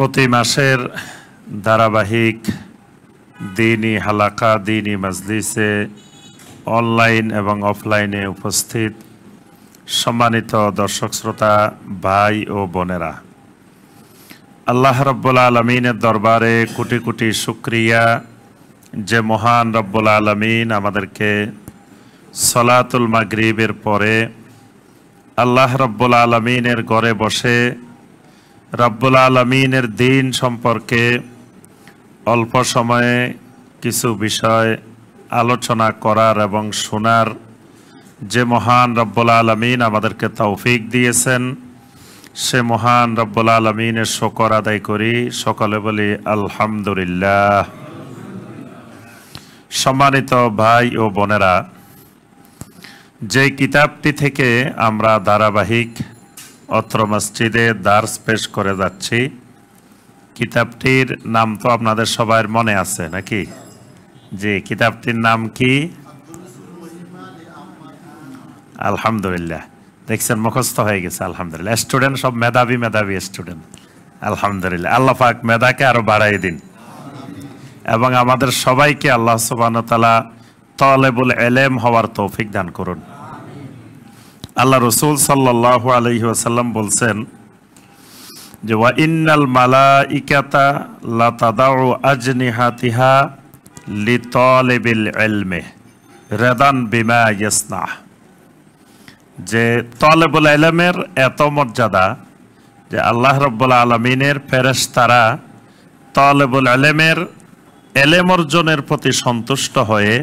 প্রতি মাসের ধারাবাহিক দিনী হালাকা দিনী মজলিসে অনলাইন এবং অফলাইনে উপস্থিত সম্মানিত দর্শক শ্রোতা ভাই ও বোনেরা, আল্লাহ রব্বুল আলমিনের দরবারে কোটি কোটি শুকরিয়া যে মহান রব্বুল আলমিন আমাদেরকে সলাতুল মাগরিবের পরে আল্লাহ রব্বুল আলমিনের ঘরে বসে রব্বুল আলমিনের দিন সম্পর্কে অল্প সময়ে কিছু বিষয় আলোচনা করার এবং শোনার যে মহান রব্বুল আলমিন আমাদেরকে তৌফিক দিয়েছেন, সে মহান রব্বুল আলমিনের শুকর আদায় করি। সকলে বলি আলহামদুলিল্লাহ। সম্মানিত ভাই ও বোনেরা, যে কিতাবটি থেকে আমরা ধারাবাহিক অত্র মসজিদে দার্স পেশ করে যাচ্ছি, কিতাবটির নাম তো আপনাদের সবার মনে আছে নাকি? যে কিতাবটির নাম কি? আলহামদুলিল্লাহ, দেখছেন মুখস্থ হয়ে গেছে। আলহামদুলিল্লাহ, স্টুডেন্ট সব মেধাবী স্টুডেন্ট। আলহামদুলিল্লাহ, আল্লাহ পাক মেধাকে আরো বাড়াই দিন এবং আমাদের সবাইকে আল্লাহ সুবহানাহু ওয়া তাআলা তালেবুল ইলম হওয়ার তৌফিক দান করুন। আল্লাহ রাসূল সাল্লাল্লাহু আলাইহি ওয়াসাল্লাম বলছেন যে ওয়া ইন্নাল মালাইকাতা লা তাদাউ আজনিহাতিহা লিতালিবিল ইলমি রাদান বিমা ইয়াসনা। যে তালেবুল ইলমের এত মর্যাদা যে আল্লাহ রাব্বুল আলামিনের ফেরেশতারা তালেবুল ইলমের ইলম অর্জনের প্রতি সন্তুষ্ট হয়ে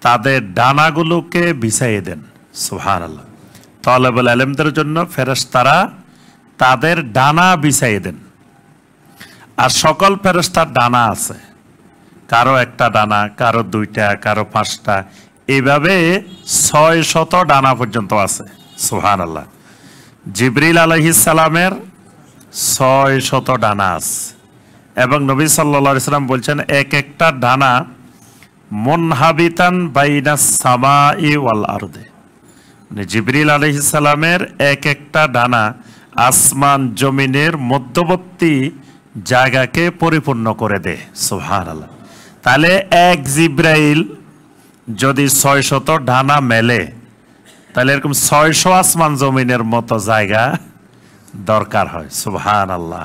তাদের ডানাগুলোকে বিছাইয়ে দেন। সুবহানাল্লাহ, তালেবুল ইলমদের জন্য ফেরেশতারা তাদের ডানা বিছাইয়ে দেন। আর সকল ফেরেশতার ডানা আছে, কারো একটা ডানা, কারো দুইটা, কারো পাঁচটা, এইভাবে 600 ডানা পর্যন্ত আছে। সুবহানাল্লাহ, জিবরিল আলাইহিস সালামের 600 ডানা আছে এবং নবী সাল্লাল্লাহু আলাইহি সাল্লাম বলছেন এক একটা ডানা মুনহাবিতান বাইনাস সামাই ওয়াল আরদে। জিবরিল আলাইহিস সালামের এক একটা ডানা আসমান জমিনের মধ্যবর্তী জায়গাকে পরিপূর্ণ করে দেয়। সুবহানাল্লাহ, তাহলে এক জিবরাইল যদি 600 ডানা মেলে, তাহলে এরকম 600 আসমান জমিনের মতো জায়গা দরকার হয়। সুবহানাল্লাহ,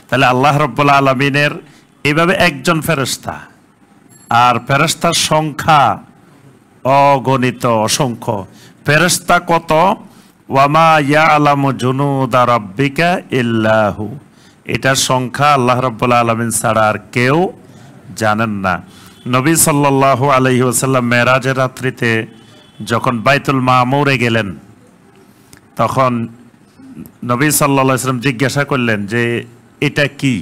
তাহলে আল্লাহ রাব্বুল আলামিনের এইভাবে একজন ফেরেশতা, আর ফেরেশতার সংখ্যা অগণিত, অসংখ্য। ফেরেশতা কত? ওয়ামা ইয়ালামু জুনুদা রাব্বিকা ইল্লাহু, এটার সংখ্যা আল্লাহ রাব্বুল আলামিন ছাড়া আর কেউ জানেন না। নবী সাল্লাল্লাহু আলাইহি ওয়াসাল্লাম মেরাজের রাত্রিতে যখন বাইতুল মামুরে গেলেন, তখন নবী সাল্লাল্লাহু আলাইহি ওয়াসাল্লাম জিজ্ঞাসা করলেন যে এটা কি?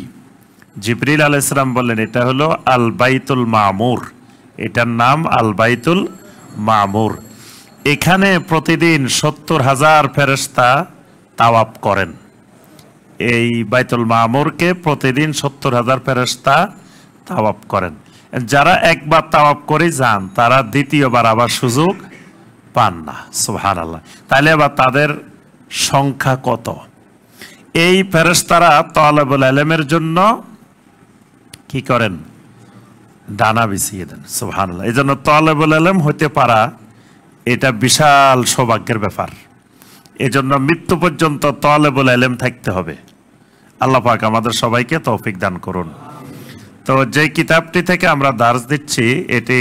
জিবরিল আলাইহিস সালাম বললেন এটা হলো আল বাইতুল মামুর, এটার নাম আল বাইতুল মামুর। এখানে প্রতিদিন 70,000 ফেরেশতা তাওয়াফ করেন। এই বাইতুল মামুরকে প্রতিদিন 70,000 ফেরেশতা তাওয়াফ করেন। যারা একবার তাওয়াফ করে যান, তারা দ্বিতীয়বার আবার সুযোগ পান না। সুবহানাল্লাহ, তাহলে আবার তাদের সংখ্যা কত? এই ফেরেশতারা তালেবুল ইলমের জন্য কি করেন? ডানা বিছিয়ে দেন। সুবহানাল্লাহ, এই জন্য তালেবুল ইলম হতে পারা এটা বিশাল সৌভাগ্যের ব্যাপার। এজন্য মৃত্যু পর্যন্ত তালেবুল ইলম থাকতে হবে। আল্লাহ পাক আমাদের সবাইকে তৌফিক দান করুন। তো যে কিতাবটি থেকে আমরা দার্স দিচ্ছি, এটি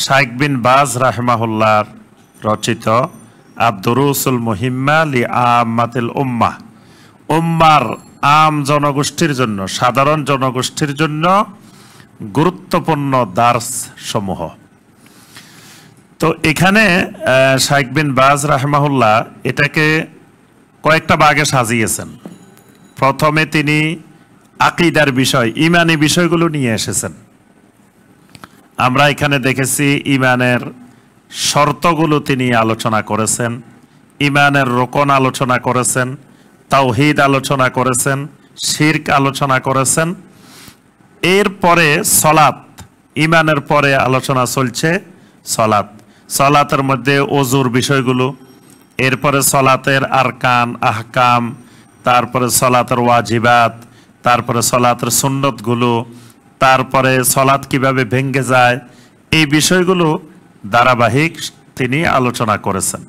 শাইখ বিন বাজ রাহিমাহুল্লাহর রচিত আদ-দুরুসুল মুহিম্মা লি আম্মাতিল উম্মাহ, উম্মার আম জনগোষ্ঠীর জন্য, সাধারণ জনগোষ্ঠীর জন্য গুরুত্বপূর্ণ দার্স সমূহ। তো এখানে শাইখ বিন বাজ রাহিমাহুল্লাহ এটাকে কয়েকটা ভাগে সাজিয়েছেন। প্রথমে তিনি আকীদার বিষয়, ইমানি বিষয়গুলো নিয়ে এসেছেন। আমরা এখানে দেখেছি ইমানের শর্তগুলো তিনি আলোচনা করেছেন, ইমানের রোকন আলোচনা করেছেন, তাওহীদ আলোচনা করেছেন, শিরক আলোচনা করেছেন। এরপরে সলাত, ইমানের পরে আলোচনা চলছে সলাত, সলাতের মধ্যে ওযুর বিষয়গুলো, এরপরে সলাতের আরকান আহকাম, তারপরে সলাতের ওয়াজিবাত, তারপরে সলাতের সুন্নতগুলো, তারপরে সলাত কিভাবে ভেঙে যায়, এই বিষয়গুলো ধারাবাহিক তিনি আলোচনা করেছেন।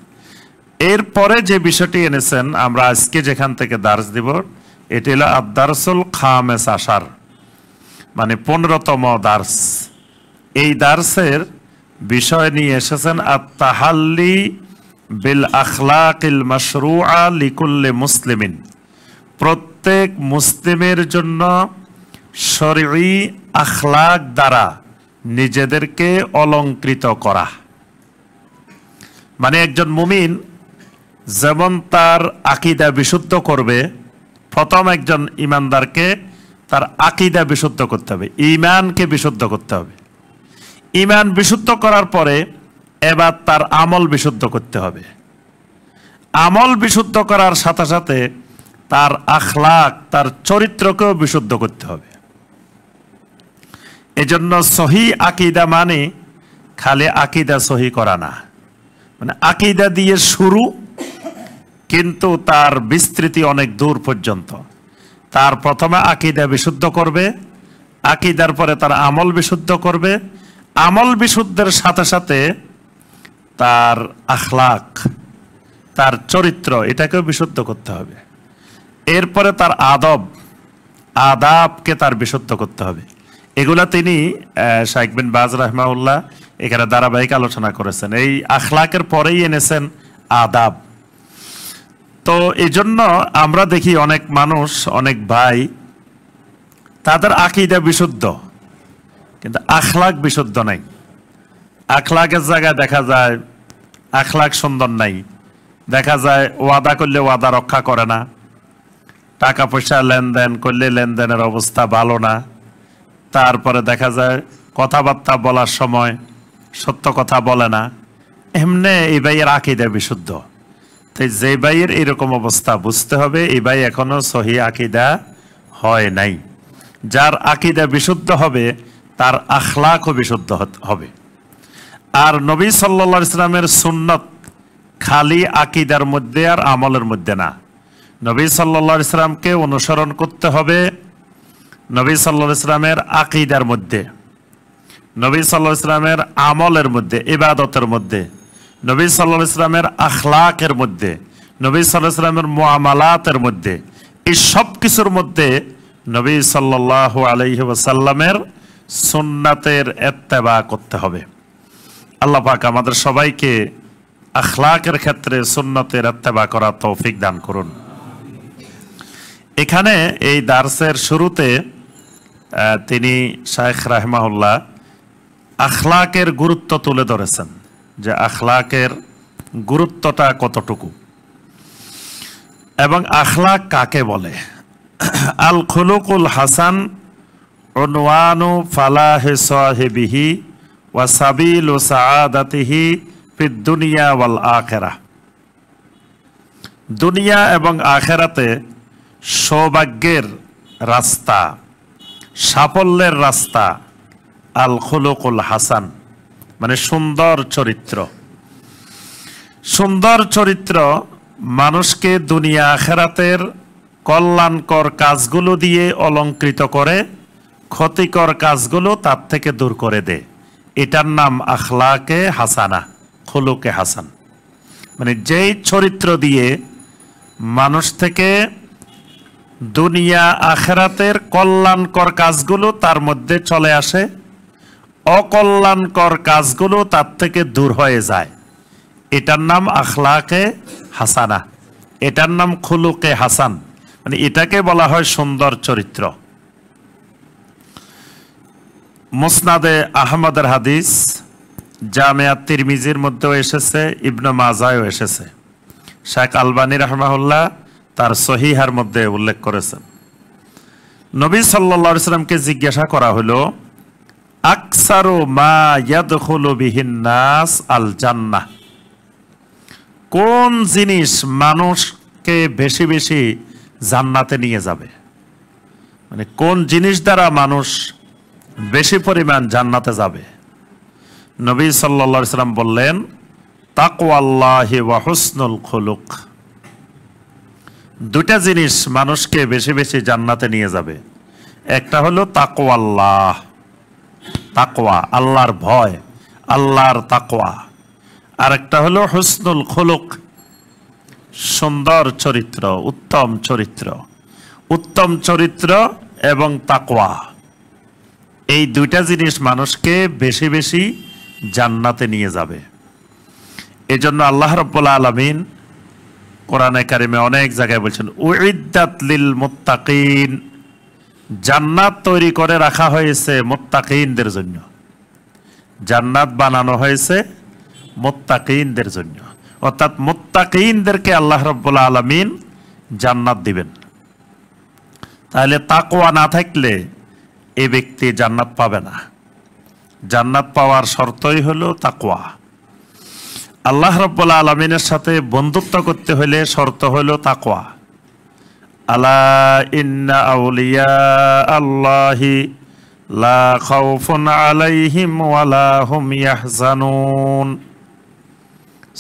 এরপরে যে বিষয়টি এনেছেন, আমরা আজকে যেখান থেকে দার্স দিব, এটি হলো আদ-দারসুল খামেস আশার, মানে 15তম দার্স। এই দার্সের বিষয় নিয়ে এসেছেন আত-তাহাল্লি বিল আখলাকিল মাশরুআ লিকুল্লি মুসলিমিন, প্রত্যেক মুসলিমের জন্য শরঈ আখলাক দ্বারা নিজেদেরকে অলংকৃত করা। মানে একজন মুমিন যেমন তার আকীদা বিশুদ্ধ করবে, প্রথম একজন ইমানদারকে তার আকীদা বিশুদ্ধ করতে হবে, ঈমানকে বিশুদ্ধ করতে হবে। ঈমান বিশুদ্ধ করার পরে এবার তার আমল বিশুদ্ধ করতে হবে। আমল বিশুদ্ধ করার সাথে সাথে তার আখলাক, তার চরিত্রকেও বিশুদ্ধ করতে হবে। এজন্য সহি আকীদা মানে খালি আকীদা সহি করা না, মানে আকীদা দিয়ে শুরু, কিন্তু তার বিস্তৃতি অনেক দূর পর্যন্ত। তার প্রথমে আকীদা বিশুদ্ধ করবে, আকীদার পরে তার আমল বিশুদ্ধ করবে, আমল বিশুদ্ধের সাথে সাথে তার আখলাক, তার চরিত্র, এটাকেও বিশুদ্ধ করতে হবে। এরপরে তার আদাবকে তার বিশুদ্ধ করতে হবে। এগুলা তিনি শাইখ বিন বাজ রাহিমাহুল্লাহ এখানে ধারাবাহিক আলোচনা করেছেন। এই আখলাকের পরেই এনেছেন আদাব। তো এই জন্য আমরা দেখি অনেক মানুষ, অনেক ভাই, তাদের আকীদা বিশুদ্ধ কিন্তু আখলাক বিশুদ্ধ নাই। আখলাকের জায়গায় দেখা যায় আখলাক সুন্দর নাই, দেখা যায় ওয়াদা করলে ওয়াদা রক্ষা করে না, টাকা পয়সা লেনদেন করলে লেনদেনের অবস্থা ভালো না, তারপরে দেখা যায় কথাবার্তা বলার সময় সত্য কথা বলে না। এমনি এই ভাইয়ের আকীদা বিশুদ্ধ। তাই যে ভাইয়ের এরকম অবস্থা বুঝতে হবে এই ভাই এখনো সহি আকীদা হয় নাই। যার আকীদা বিশুদ্ধ হবে তার আখলাকও বিশুদ্ধ হবে। আর নবী সাল্লাল্লাহু আলাইহি ওয়াসাল্লামের সুন্নত খালি আকীদার মধ্যে আর আমলের মধ্যে না। নবী সাল্লাল্লাহু আলাইহি ওয়াসাল্লামকে অনুসরণ করতে হবে নবী সাল্লাল্লাহু আলাইহি ওয়াসাল্লামের আকীদার মধ্যে, নবী সাল্লাল্লাহু আলাইহি ওয়াসাল্লামের আমলের মধ্যে, ইবাদতের মধ্যে, নবী সাল্লাল্লাহু আলাইহি ওয়াসাল্লামের আখলাকের মধ্যে, নবী সাল্লাল্লাহু আলাইহি ওয়াসাল্লামের মুআমালাতের মধ্যে। এই সব কিছুর মধ্যে নবী সাল্লাল্লাহু আলাইহি ওয়াসাল্লামের সুন্নাতের ইত্তেবা করতে হবে। আল্লাহ পাক আমাদের সবাইকে আখলাকের ক্ষেত্রে সুন্নতের ইত্তেবা করার তৌফিক দান করুন। এখানে এই দার্সের শুরুতে তিনি শাইখ রাহিমাহুল্লাহ আখলাকের গুরুত্ব তুলে ধরেছেন, যে আখলাকের গুরুত্বটা কতটুকু এবং আখলাক কাকে বলে। আল খুলুকুল হাসান উনওয়ানু ফালাহি সাহিবিহি ওয়া সাবিলু সাআদাতিহি ফিদ দুনিয়া ওয়াল আখিরাহ। দুনিয়া এবং আখিরাতে সৌভাগ্যের রাস্তা, সাফল্যের রাস্তা আল খুলুকুল হাসান, মানে সুন্দর চরিত্র। সুন্দর চরিত্র মানুষকে দুনিয়া আখিরাতের কল্যাণকর কাজগুলো দিয়ে অলংকৃত করে, ক্ষতিকর কাজগুলো তার থেকে দূর করে দেয়। এটার নাম আখলাকে হাসানা, খুলুকে হাসান। মানে যেই চরিত্র দিয়ে মানুষ থেকে দুনিয়া আখিরাতের কল্যাণকর কাজগুলো তার মধ্যে চলে আসে, অকল্যাণকর কাজগুলো তার থেকে দূর হয়ে যায়, এটার নাম আখলাকে হাসানা, এটার নাম খুলুকে হাসান। মানে এটাকে বলা হয় সুন্দর চরিত্র। মুসনাদে আহমদের হাদিস, জামিয়া তিরমিজির মধ্যেও এসেছে, ইবনে মাজায়ও এসেছে। শাইখ আলবানী রাহমাহুল্লাহ তার সহিহার মধ্যে উল্লেখ করেছেন। নবী সাল্লাল্লাহু আলাইহি ওয়াসাল্লামকে জিজ্ঞাসা করা হলো, আকসারু মা ইয়াদখুলু বিহিন নাস আল জান্নাহ, কোন জিনিস মানুষকে বেশি বেশি জান্নাতে নিয়ে যাবে, মানে কোন জিনিস দ্বারা মানুষ বেশি পরিমাণ জান্নাতে যাবে। নবী সাল্লাল্লাহু আলাইহি ওয়াসাল্লাম বললেন, তাকওয়াল্লাহি ওয়া হুসনুল খুলুক। দুটা জিনিস মানুষকে বেশি বেশি জান্নাতে নিয়ে যাবে। একটা হলো তাকওয়াল্লাহ, তাকওয়া আল্লাহর ভয়, আল্লাহর তাকওয়া। আর একটা হলো হুসনুল খুলুক, সুন্দর চরিত্র, উত্তম চরিত্র। উত্তম চরিত্র এবং তাকওয়া, এই দুইটা জিনিস মানুষকে বেশি বেশি জান্নাতে নিয়ে যাবে। এজন্য আল্লাহ রাব্বুল আলামিন কোরআনে কারিমে অনেক জায়গায় বলছেন উইদ্দাত লিল মুত্তাকিন, জান্নাত তৈরি করে রাখা হয়েছে মুত্তাকিনদের জন্য। জান্নাত বানানো হয়েছে মুত্তাকিনদের জন্য, অর্থাৎ মুত্তাকিনদেরকে আল্লাহ রাব্বুল আলামিন জান্নাত দিবেন। তাহলে তাকওয়া না থাকলে এই ব্যক্তি জান্নাত পাবে না। জান্নাত পাওয়ার শর্তই হলো তাকওয়া। আল্লাহ রাব্বুল আলামিনের সাথে বন্ধুত্ব করতে হলে শর্ত হলো তাকওয়া। আলা ইন্না আউলিয়া আল্লাহি লা খাউফুন আলাইহিম ওয়ালা হুম ইয়াহজানুন,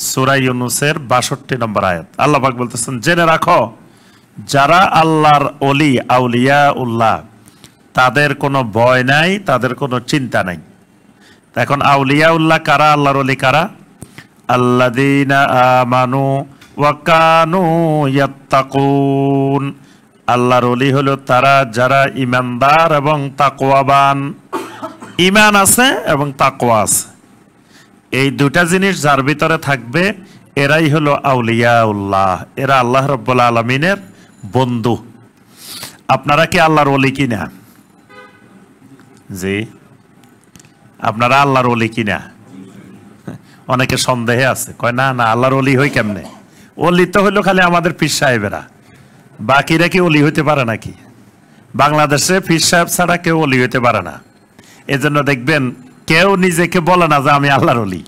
সূরা ইউনূসের ৬২ নম্বর আয়াত। আল্লাহ পাক বলতেছেন, জেনে রাখো যারা আল্লাহর ওলি, আউলিয়া উল্লাহ, তাদের কোনো ভয় নাই, তাদের কোনো চিন্তা নাই। এখন আউলিয়া উল্লাহ কারা, আল্লাহর ওলি কারা? আল্লাযীনা আমানু ওয়া কানু ইয়াত্তাকুন, আল্লাহর ওলি হলো তারা যারা ঈমানদার এবং তাকওয়াবান। ঈমান আছে এবং তাকওয়া আছে, এই দুটা জিনিস যার ভিতরে থাকবে এরাই হলো আউলিয়া উল্লাহ, এরা আল্লাহ রাব্বুল আলামিনের বন্ধু। আপনারা কি আল্লাহর ওলি কিনা? জি, আপনারা আল্লাহর ওলি কিনা? অনেকে সন্দেহে আছে, কয় না না আল্লাহর ওলি হই কেমনে? ওলি তো হইলো খালি আমাদের পীর সাহেবেরা, বাকিরা কি ওলি হইতে পারে নাকি? বাংলাদেশে পীর সাহেব ছাড়া কেউ ওলি হইতে পারে না। এজন্য দেখবেন কেউ নিজেকে বলে না যে আমি আল্লাহর ওলি।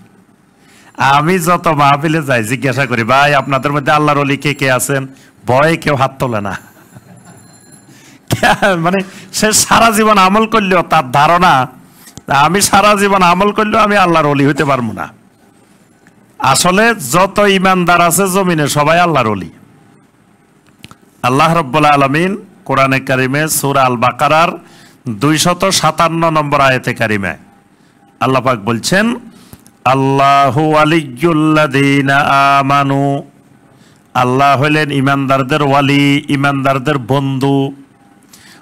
আমি যত মাহফিলে যাই জিজ্ঞাসা করি, ভাই আপনাদের মধ্যে আল্লাহর ওলি কে কে আছেন? ভয়ে কেউ হাত তোলে না। মানে সে সারা জীবন আমল করলেও তার ধারণা আমি সারা জীবন আমল করলেও আমি আল্লাহর ওলি হইতে পারবো না। আসলে যত ইমানদার আছে জমিনে সবাই আল্লাহর ওলি। আল্লাহ রাব্বুল আলামিন কোরআনে কারিমে সূরা আল বাকারার 257 নম্বর আয়াতে কারিমে আল্লাহ পাক বলছেন, আল্লাহু ওয়ালিয়্যুল্লাযীনা আমানু, আল্লাহ হলেন ইমানদারদের ওয়ালি, ইমানদারদের বন্ধু।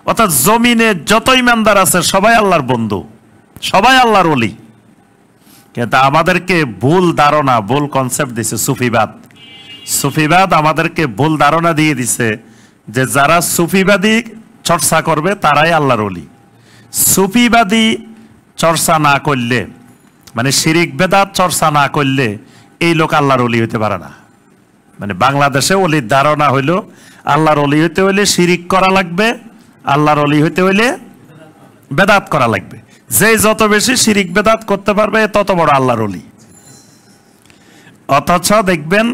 অর্থাৎ জমিনে যত ইমানদার আছে সবাই আল্লাহর বন্ধু, সবাই আল্লাহর ওলি। কিন্তু আমাদেরকে ভুল ধারণা, ভুল কনসেপ্ট দিছে সুফিবাদ। সুফিবাদ আমাদেরকে ভুল ধারণা দিয়ে দিছে যে যারা সুফিবাদী চর্চা করবে তারাই আল্লাহর ওলি। সুফিবাদী চর্চা না করলে, মানে শিরিক বেদাত চর্চা না করলে এই লোক আল্লাহর ওলি হইতে পারে না। মানে বাংলাদেশে ওলির ধারণা হইল আল্লাহর ওলি হইতে হইলে শিরিক করা লাগবে, আল্লাহর ওলি হইতে হইলে বেদাত করা লাগবে। যে যত বেশি শিরিক বেদাত করতে পারবে তত বড় আল্লাহর ওলি। অথচ দেখবেন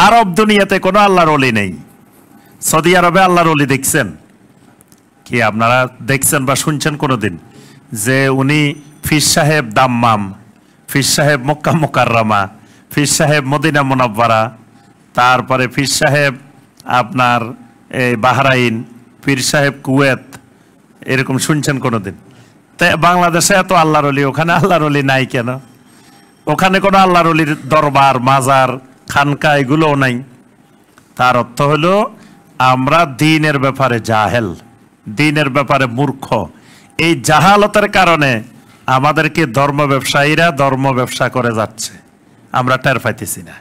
আরব দুনিয়াতে কোনো আল্লাহর ওলি নেই। সৌদি আরবে আল্লাহর ওলি দেখছেন কি? আপনারা দেখছেন বা শুনছেন কোনোদিন যে উনি পীর সাহেব দাম্মাম, পীর সাহেব মক্কা মুকাররমা, পীর সাহেব মদিনা মুনাওয়ারা, তারপরে পীর সাহেব আপনার এই বাহরাইন, পীর সাহেব কুয়েত, এরকম শুনছেন কোনোদিন? তাই বাংলাদেশে এত আল্লাহর ওলি, ওখানে আল্লাহর ওলি নাই কেন? ওখানে কোনো আল্লাহর ওলির দরবার, মাজার, খানকা এগুলোও নাই। তার অর্থ হলো আমরা দ্বীনের ব্যাপারে জাহেল, দ্বীনের ব্যাপারে মূর্খ। এই জাহালতের কারণে আমাদেরকে ধর্ম ব্যবসায়ীরা ধর্ম ব্যবসা করে যাচ্ছে, আমরা টের পাইতেছি না।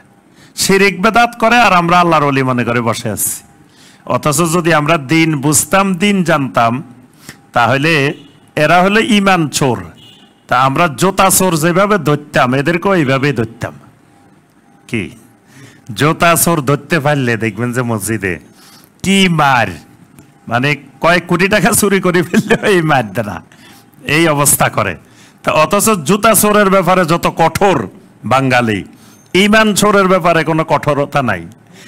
শিরিক বেদাত করে আর আমরা আল্লাহর ওলি মনে করে বসে আছি। অথচ যদি আমরা দ্বীন বুঝতাম, দ্বীন জানতাম, তাহলে এরা হলো ইমান চোর। তা আমরা জোতা চোর যেভাবে ধরতাম এদেরকেও এইভাবেই ধরতাম। কি জোতা চোর ধরতে পারলে দেখবেন যে মসজিদে কি মার, মানে কয়েক কোটি টাকা চুরি করে ফেললে এই মার দেনা, এই অবস্থা করে। তা অথচ জুতা চোরের ব্যাপারে যত কঠোর বাঙালি, ইমান চোরের ব্যাপারে কোনো কঠোরতা নাই।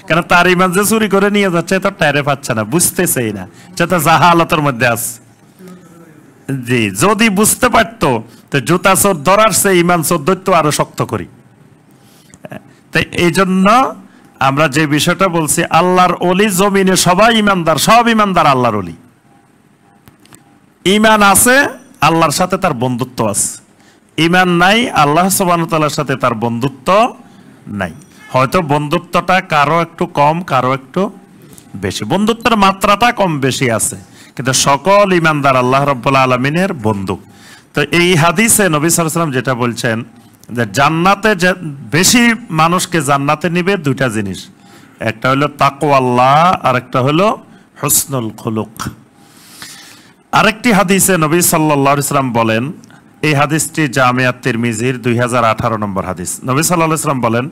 কেন তার ইমান যে চুরি করে নিয়ে যাচ্ছে তো টেরে পাচ্ছে না, বুঝতেছেই না, সেটা জাহালতের মধ্যে আছে। জি, যদি বুঝতে পারতো তো জুতা চোর ধরার সে ইমান চোর ধরতো আরো শক্ত করি। তাই এই জন্য আমরা যে বিষয়টা বলছি, আল্লাহর ওলি জমিনে সবাই ইমানদার, সব ইমানদার আল্লাহর ওলি। ঈমান আছে, আল্লাহর সাথে তার বন্ধুত্ব আছে। ঈমান নাই, আল্লাহ সুবহানাহু ওয়া তাআলার সাথে তার বন্ধুত্ব নাই। হয়তো বন্ধুত্বটা কারো একটু কম, কারো একটু বেশি, বন্ধুত্বের মাত্রাটা কম বেশি আছে, কিন্তু সকল ঈমানদার আল্লাহ রাব্বুল আলামিনের বন্ধু। তো এই হাদিসে নবী সাল্লাল্লাহু আলাইহি ওয়াসাল্লাম যেটা বলছেন যে জান্নাতে বেশি মানুষকে জান্নাতে নিবে দুইটা জিনিস, একটা হলো তাকওয়াল্লাহ আর একটা হলো হুসনুল খুলুক। আরেকটি হাদিসে নবী সাল্লাল্লাহু আলাইহি ওয়াসাল্লাম বলেন, এই হাদিসটি জামিয়া তিরমিজির 2018 নম্বর হাদিস। নবী সাল্লাল্লাহু আলাইহি ওয়াসাল্লাম বলেন,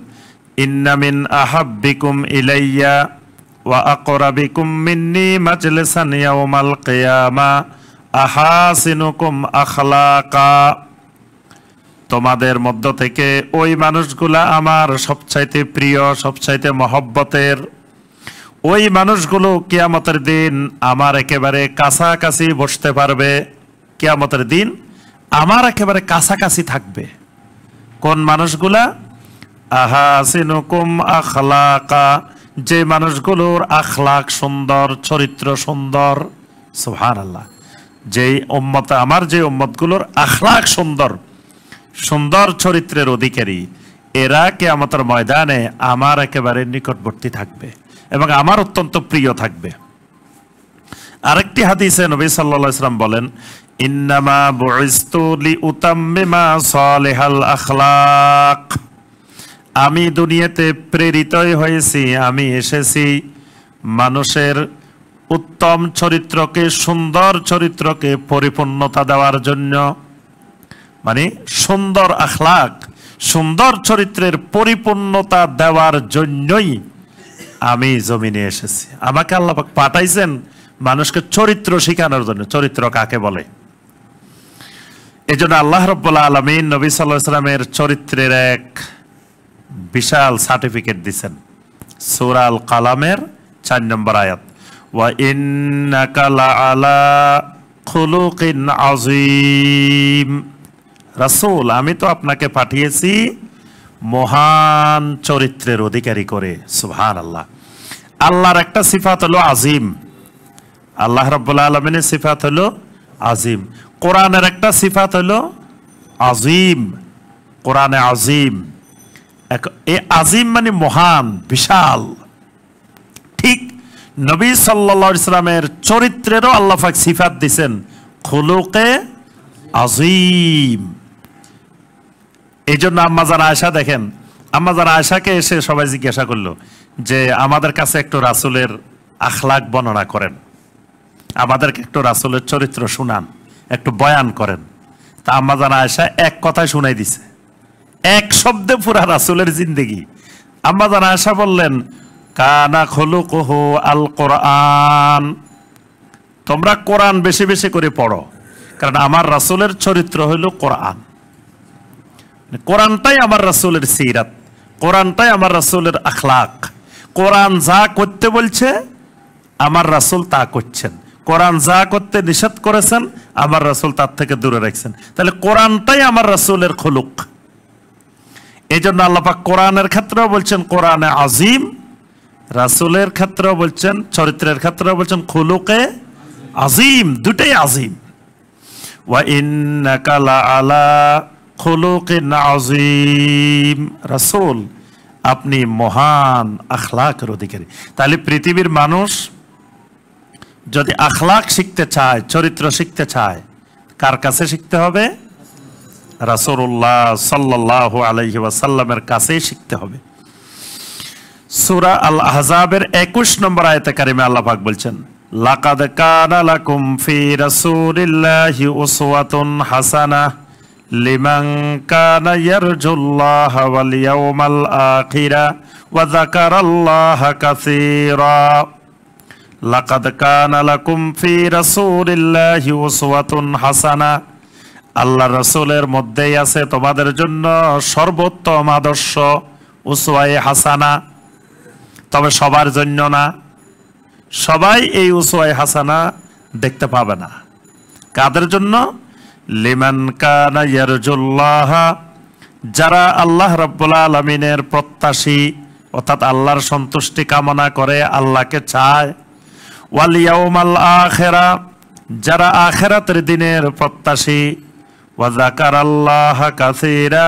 ইন্না মিন আহাব্বিকুম ইলাইয়া ওয়া আকরাবিকুম মিন্নি মাজলিসান ইয়াউমাল কিয়ামা আহাসিনুকুম আখলাকা। তোমাদের মধ্য থেকে ওই মানুষগুলা আমার সবচাইতে প্রিয়, সবচাইতে মহব্বতের। ওই মানুষগুলো কিয়ামতের দিন আমার একেবারে কাছাকাছি বসতে পারবে। কিয়ামতের দিন আমার একেবারে কাছাকাছি থাকবে। কোন মানুষগুলা? আহাসিনুকুম আখলাকা, যে মানুষগুলোর আখলাক সুন্দর, চরিত্র সুন্দর। সুবহানাল্লাহ। যেই উম্মত, আমার যে উম্মতগুলোর আখলাক সুন্দর, সুন্দর চরিত্রের অধিকারী, এরা কিয়ামতের ময়দানে আমার একেবারে নিকটবর্তী থাকবে এবং আমার অত্যন্ত প্রিয় থাকবে। আরেকটি হাদিসে নবী সাল্লাল্লাহু আলাইহি ওয়াসাল্লাম বলেন, ইন্নামা বুইসতু লিউতাম্মিমা সালিহাল আখলাক। আমি দুনিয়াতে প্রেরিতই হয়েছি, আমি এসেছি মানুষের উত্তম চরিত্রকে, সুন্দর চরিত্রকে পরিপূর্ণতা দেওয়ার জন্য। মানে সুন্দর আখলাক, সুন্দর চরিত্রের পরিপূর্ণতা দেওয়ার জন্যই আমি জমিনে এসেছি। আমাকে আল্লাহ পাক পাঠাইছেন মানুষকে চরিত্র শেখানোর জন্য। চরিত্র কাকে বলে? এজন্য আল্লাহ রাব্বুল আলামিন নবী সাল্লাল্লাহু আলাইহি ওয়াসাল্লামের চরিত্রের এক বিশাল সার্টিফিকেট দিয়েছেন। সূরা আল কালামের 4 নম্বর আয়াত, ওয়া ইন্নাকা লাআলা খুলুকিন আযীম। রাসূল, আমি তো আপনাকে পাঠিয়েছি মহান চরিত্রের অধিকারী করে। সুবহানাল্লাহ। আল্লাহর একটা সিফাত হলো আজিম, আল্লাহ রাব্বুল আলামিনের সিফাত হলো আজিম। কোরআনের একটা সিফাত হলো আজিম, কোরআনে আজিম। এই আজিম মানে মহান, বিশাল। ঠিক নবী সাল্লাল্লাহু আলাইহি ওয়াসাল্লামের চরিত্রেরও আল্লাহ পাক সিফাত দিবেন খুলুকে আজিম। এই জন্য আম্মাজান আয়েশা, দেখেন আম্মাজান আয়েশাকে এসে সবাই জিজ্ঞাসা করলো যে আমাদের কাছে একটু রাসূলের আখলাক বর্ণনা করেন, আমাদেরকে একটু রাসূলের চরিত্র শুনান, একটু বয়ান করেন। তা আম্মাজান আয়েশা এক কথায় শুনাই দিছে, এক শব্দে পুরা রাসূলের জিন্দেগি। আম্মাজান আয়েশা বললেন, কানা খুলুকুহু আল কোরআন। তোমরা কোরআন বেশি বেশি করে পড়ো, কারণ আমার রাসূলের চরিত্র হইল কোরআন। কোরআনটাই আমার রাসূলের সিরাত, কোরআনটাই আমার রাসূলের আখলাক। কোরআন যা করতে বলছে আমার রাসূল তা করছেন, কোরআন যা করতে নিষেধ করেছেন আমার রাসূল তার থেকে দূরে রাখছেন। তাহলে কোরআনটাই আমার রাসূলের খুলুক। এই জন্য আল্লাহ পাক কোরআনের ক্ষেত্রেও বলছেন কোরআনে আজিম, রাসূলের ক্ষেত্রেও বলছেন, চরিত্রের ক্ষেত্রেও বলছেন খুলুকে আজিম, দুটাই আজিম। ওয়া ইন্নাকা লাআলা খুলুকিন আযীম। রাসূল, আপনি মহান আখলাকের অধিকারী। তাহলে পৃথিবীর মানুষ যদি আখলাক শিখতে চায়, চরিত্র শিখতে চায়, কার কাছে শিখতে হবে? রাসূলুল্লাহ সাল্লাল্লাহু আলাইহি ওয়াসাল্লামের কাছেই শিখতে হবে। সূরা আল আহজাবের 21 নম্বর আয়াতে কারিমে আল্লাহ পাক বলছেন, লাকাদ কানা লাকুম ফি রাসূলিল্লাহি উসওয়াতুন হাসানাহ লিমান কানা ইয়ারজুল্লাহ ওয়াল ইয়াউমাল আখিরা ওয়া যাকারাল্লাহা কাসীরা। লাকাদ কানা লাকুম ফি রাসূলিল্লাহি উসওয়াতুন হাসানাহ। আল্লাহ রাসূলের মধ্যেই আছে তোমাদের জন্য সর্বোত্তম আদর্শ, উসওয়ায়ে হাসানা। তবে সবার জন্য না, সবাই এই উসওয়ায়ে হাসানা দেখতে পাবে না। কাদের জন্য? লিমান কানা ইয়ারজুল্লাহ, যারা আল্লাহ রাব্বুল আলামিনের প্রত্যাশী, অর্থাৎ আল্লাহর সন্তুষ্টি কামনা করে, আল্লাহকে চায়। ওয়াল ইয়াউমাল আখিরা, যারা আখিরাতের দিনের প্রত্যাশী, ওয়া যাকারাল্লাহা কাসীরা,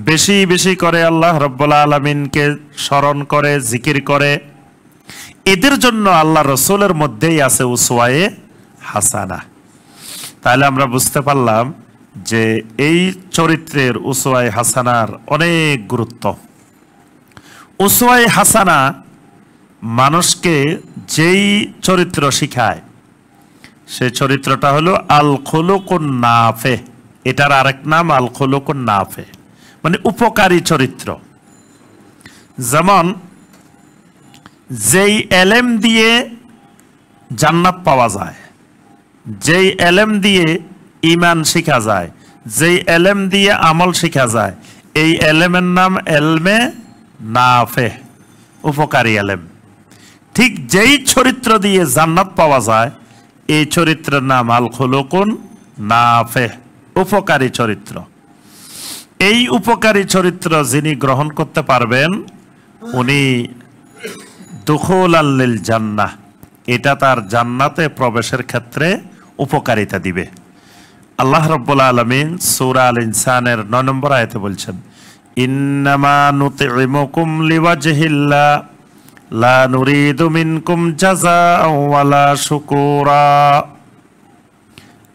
বেশি বেশি করে আল্লাহ রাব্বুল আলামিনকে স্মরণ করে, জিকির করে, এদের জন্য আল্লাহ রাসূলের মধ্যেই আছে উসওয়ায়ে হাসানা। তাহলে আমরা বুঝতে পারলাম যে এই চরিত্রের উসওয়ায়ে হাসানার অনেক গুরুত্ব। উসওয়ায়ে হাসানা মানুষকে যেই চরিত্র শিখায়, সেই চরিত্রটা হলো আল খুলুকুন নাফে। এটার আরেক নাম আল খুলুকুন নাফে, মানে উপকারী চরিত্র। যেমন যেই এলেম দিয়ে জান্নাত পাওয়া যায়, যেই এলেম দিয়ে ঈমান শিখা যায়, যেই এলেম দিয়ে আমল শিখা যায়, এই এলেমের নাম এলমে নাফে, উপকারী এলেম। ঠিক যেই চরিত্র দিয়ে জান্নাত পাওয়া যায়, এই চরিত্রের নাম আল খুলুকুন নাফে, উপকারী চরিত্র। এই উপকারী চরিত্র যিনি গ্রহণ করতে পারবেন, উনি দুখুলাল লিল জান্নাহ, এটা তার জান্নাতে প্রবেশের ক্ষেত্রে উপকারিতা দিবে। আল্লাহ রাব্বুল আলামিন সূরা আল ইনসানের 9 নম্বর আয়াতে বলছেন, ইন্নামা নুতঈমুকুম লিওয়াজহিল্লাহ লা নুরিদু মিনকুম জাযাআন ওয়ালা শুকুরা।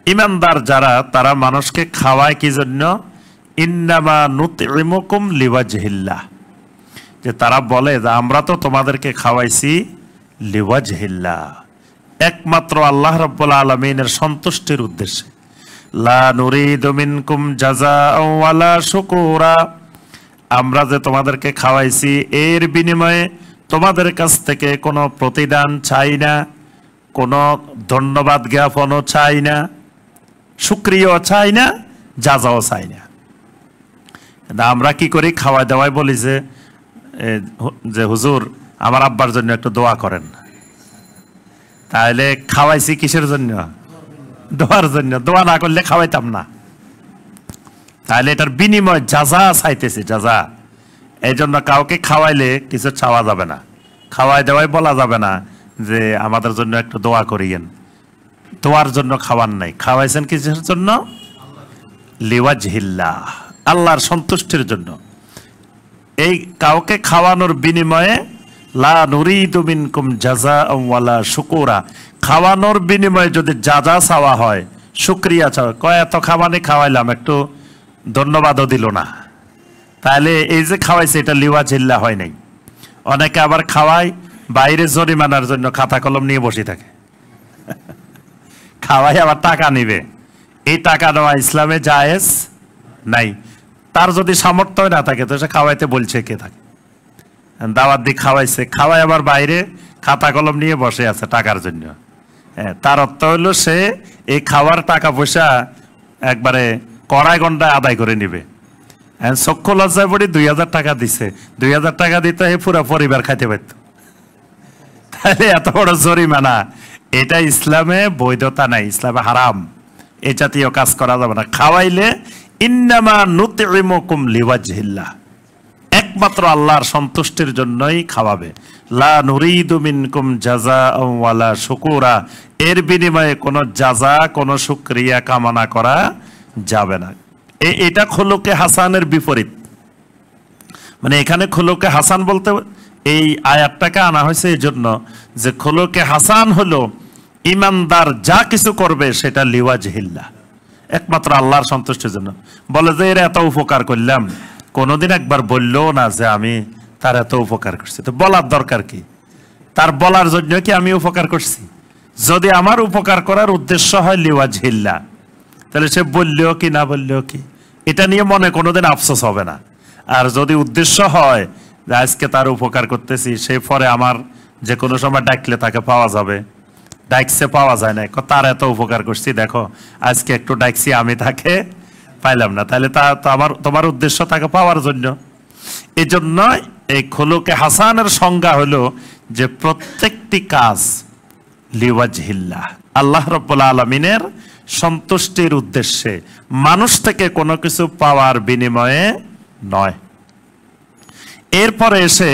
ঈমানদার যারা, তারা মানুষকে খাওয়ায় কি জন্য? ইন্নামা নুতঈমুকুম লিওয়াজহিল্লাহ, যে তারা বলে যে আমরা তো তোমাদেরকে খাওয়াইছি লিওয়াজহিল্লাহ, একমাত্র আল্লাহ রাব্বুল আলামিনের সন্তুষ্টির উদ্দেশ্যে। লা নুরিদু মিনকুম জাযাআন ওয়ালা শুকুরা, আমরা যে তোমাদেরকে খাওয়াইছি এর বিনিময়ে তোমাদের কাছ থেকে কোনো প্রতিদান চাই না, কোনো ধন্যবাদ জ্ঞাপনও চাই না, শুকরিয়াও চাই না, জাযাও চাই না। আমরা কি করি? খাওয়া দাওয়ায় বলি যে হুজুর আমার আব্বার জন্য একটু দোয়া করেন। তাহলে খাওয়াইছি কিসের জন্য? দোয়ার জন্য। দোয়া না করলে খাওয়াইতাম না। তাহলে এটার বিনিময় জাযা চাইতেছি, জাযা। এই জন্য কাউকে খাওয়াইলে কিছু চাওয়া যাবে না, খাওয়াই দেওয়াই বলা যাবে না যে আমাদের জন্য একটু দোয়া করিয়েন। দোয়ার জন্য খাওয়ান নাই, খাওয়াইছেন কিসের জন্য? লিওয়াজহিল্লাহ, আল্লাহর সন্তুষ্টির জন্য। এই কাউকে খাওয়ানোর বিনিময়ে লা নুরিদু মিনকুম জাযাআন ওয়ালা শুকুরা, খাওয়ানোর বিনিময়ে যদি জাযা চাওয়া হয়, শুকরিয়া চাওয়া, কয় এত খাওয়ানি খাওয়াইলাম, একটু ধন্যবাদও দিল না, তাহলে এই যে খাওয়াইছে এটা লিওয়াজহিল্লাহ হয় নাই। অনেকে আবার খাওয়ায় বাইরে জরিমানার জন্য খাতা কলম নিয়ে বসে থাকে, খাওয়াই আবার টাকা নিবে। এই টাকা নেওয়া ইসলামে জায়েজ নাই। তার যদি সামর্থ্য না থাকে তো সে খাওয়াইতে বলছে কে থাকে? দাওয়াত দিয়ে খাওয়াইছে, খাওয়াই আবার বাইরে খাতা কলম নিয়ে বসে আছে টাকার জন্য। তার অর্থ হলো সে এই খাওয়ার টাকা পয়সা একবারে কড়াই গন্ডায় আদায় করে নিবে। চক্ষু লজ্জায় পড়ি 2000 টাকা দিছে, 2000 টাকা দিতে পুরো পরিবার খাইতে পারত। তাহলে এত বড় জরিমানা, এটা ইসলামে বৈধতা নাই, ইসলামে হারাম। এই জাতীয় কাজ করা যাবে না। খাওয়াইলে ইন্নামা নুতঈমুকুম লিওয়াজহিল্লাহ, একমাত্র আল্লাহর সন্তুষ্টির জন্যই খাওয়াবে। লা নুরিদু মিনকুম জাযাআন ওয়ালা শুকুরা, এর বিনিময়ে কোনো জাযা, কোনো শুকরিয়া কামনা করা যাবে না। এটা খুলুকে হাসানের বিপরীত। মানে এখানে খুলুকে হাসান বলতে এই আয়াতটাকে আনা হয়েছে এই জন্য যে খুলুকে হাসান হলো ইমানদার যা কিছু করবে সেটা লিওয়াজহিল্লাহ, একমাত্র আল্লাহর সন্তুষ্টির জন্য। বলে যে এর এত উপকার করলাম, কোনোদিন একবার বললো না যে আমি তার এত উপকার করছি। তো বলার দরকার কি? তার বলার জন্য কি আমি উপকার করছি? যদি আমার উপকার করার উদ্দেশ্য হয় লিওয়াজহিল্লাহ, তাহলে সে বললেও কি না বললেও কি, এটা নিয়ে মনে কোনোদিন আফসোস হবে না। আর যদি উদ্দেশ্য হয় যে আজকে তার উপকার করতেছি, সে পরে আমার যে কোনো সময় ডাকলে তাকে পাওয়া যাবে, ডাকছে পাওয়া যায় না, তার এত উপকার করছি দেখো আজকে একটু ডাকছি আমি তাকে পাইলাম না, তাহলে তা তোমার উদ্দেশ্য তাকে পাওয়ার জন্য। এই জন্য এই খুলুকে হাসানের সংজ্ঞা হলো যে প্রত্যেকটি কাজ লিওয়াজহিল্লাহ, আল্লাহ রাব্বুল আলামিনের সন্তুষ্টির উদ্দেশ্যে, মানুষ থেকে কোনো কিছু পাওয়ার বিনিময়ে নয়। এরপরে এসে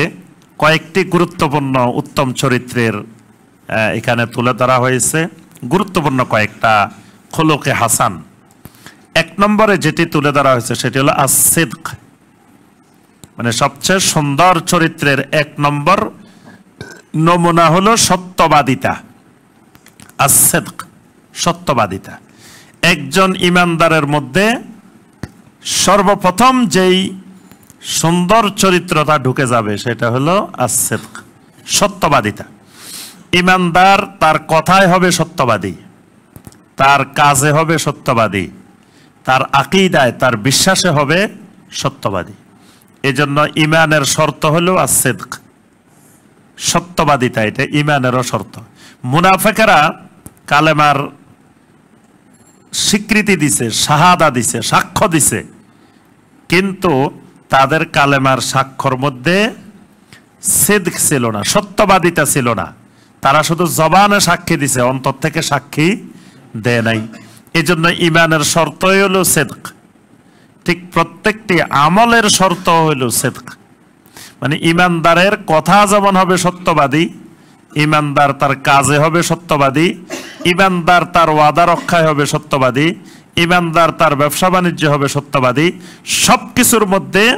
কয়েকটি গুরুত্বপূর্ণ উত্তম চরিত্রের এখানে তুলে ধরা হয়েছে। গুরুত্বপূর্ণ কয়েকটা খুলুকে হাসান। এক নম্বরে যেটি তুলে ধরা হয়েছে সেটি হলো as-sidq, মানে সবচেয়ে সুন্দর চরিত্রের এক নম্বর নমুনা হলো সত্যবাদিতা। as-sidq, সত্যবাদিতা। একজন ইমানদারের মধ্যে সর্বপ্রথম যেই সুন্দর চরিত্রতা ঢুকে যাবে সেটা হলো as-sidq, সত্যবাদিতা। ইমানদার তার কথায় হবে সত্যবাদী, তার কাজে হবে সত্যবাদী, তার আকীদায় তার বিশ্বাসে হবে সত্যবাদী। এজন্য ইমানের শর্ত হলো as-sidq, সত্যবাদিতা। এটা ইমানেরও শর্ত। মুনাফিকরা কালেমার স্বীকৃতি দিছে, শাহাদা দিছে, সাক্ষ্য দিছে, কিন্তু তাদের কালেমার সাক্ষ্যর মধ্যে সিদক ছিল না, সত্যবাদিতা ছিল না। তারা শুধু জবানে সাক্ষী দিছে, অন্তর থেকে সাক্ষী দেয় নাই। এজন্য ইমানের শর্তই হলো সিদক। ঠিক প্রত্যেকটি আমলের শর্ত হলো সিদক। মানে ইমানদারের কথা যেমন হবে সত্যবাদী, ইমানদার তার কাজে হবে সত্যবাদী, ইমানদার তার ওয়াদা রক্ষায় হবে সত্যবাদী, ইমানদার তার ব্যবসা বাণিজ্য হবে সত্যবাদী। সবকিছুর মধ্যে